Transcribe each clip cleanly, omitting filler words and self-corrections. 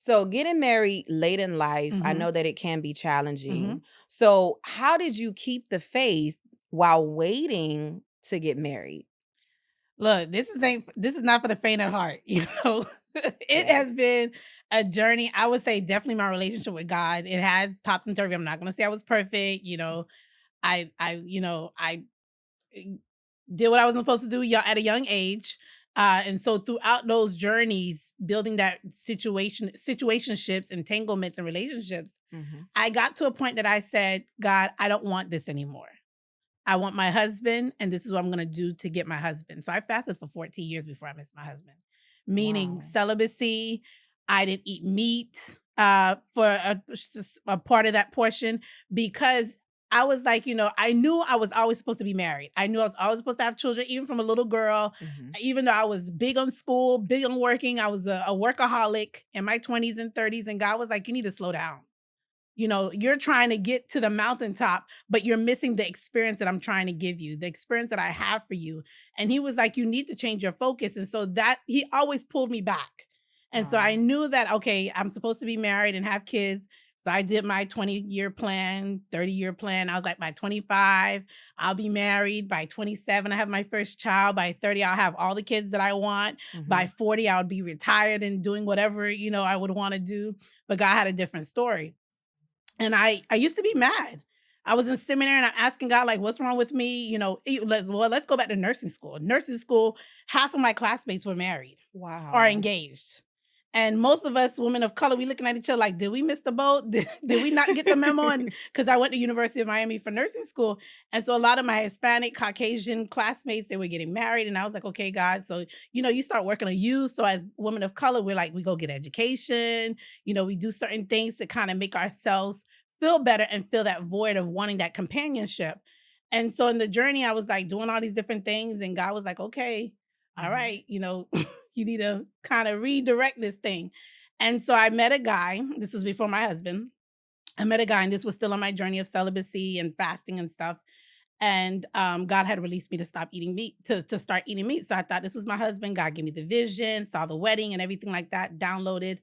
So getting married late in life, I Mhm, know that it can be mhm. challenging. So how did you keep the faith while waiting to get married? Look, this is not for the faint of heart, you know? It Right. has been a journey. I would say definitely my relationship with God. It has tops and turvy. I'm not gonna say I was perfect, you know. I eh, did what I was supposed to do at a young age. And so throughout those journeys, building that situationships, entanglements, and relationships, Mhm. I got to a point that I said, God, I don't want this anymore. I want my husband, and this is what I'm gonna do to get my husband. So I fasted for 14 years before I missed my husband, meaning Wow. celibacy. I didn't eat meat for a part of that portion because I was like, I knew I was always supposed to be married. I knew I was always supposed to have children, even from a little girl. Mhm. Even though I was big on school, big on working, I was a workaholic in my 20s and 30s. And God was like, you need to slow down. You're trying to get to the mountaintop, but you're missing the experience that I'm trying to give you, the experience that I have for you. And he was like, you need to change your focus. And so that he always pulled me back. And so I Wow. knew that, okay, I'm supposed to be married and have kids. So I did my 20-year plan, 30-year plan. I was like, by 25, I'll be married. By 27, I have my first child. By 30, I'll have all the kids that I want. By Mhm. 40, I would be retired and doing whatever, I would want to do. But God had a different story. And I used to be mad. I was in seminary and I'm asking God, like, what's wrong with me? Let's go back to nursing school. Nursing school, half of my classmates were married or Wow. engaged. And most of us women of color, we looking at each other like, did we miss the boat? Did we not get the memo? And because I went to University of Miami for nursing school. And so a lot of my Hispanic, Caucasian classmates, they were getting married. And I was like, okay, God. So, you start working on you. So as women of color, we're like, we go get education. We do certain things to kind of make ourselves feel better and fill that void of wanting that companionship. And so in the journey, I was like doing all these different things. And God was like, okay, all Mhm. right, you need to kind of redirect this thing. And so I met a guy. This was before my husband. I met a guy, and this was still on my journey of celibacy and fasting and stuff. And God had released me to stop eating meat, to start eating meat. So I thought this was my husband. God gave me the vision, saw the wedding and everything like that, downloaded.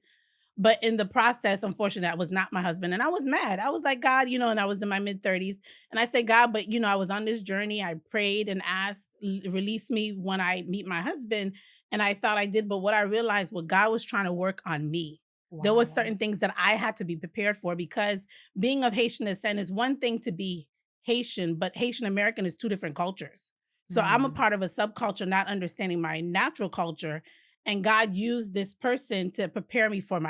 But in the process, unfortunately, that was not my husband. And I was mad. I was like, God, and I was in my mid 30s. And I said, God, but I was on this journey. I prayed and asked, release me when I meet my husband. And I thought I did. But what I realized, what God was trying to work on me. There were Wow. certain things that I had to be prepared for because being of Haitian descent is one thing to be Haitian, but Haitian American is two different cultures. So I'm a Mm. part of a subculture, not understanding my natural culture. And God used this person to prepare me for my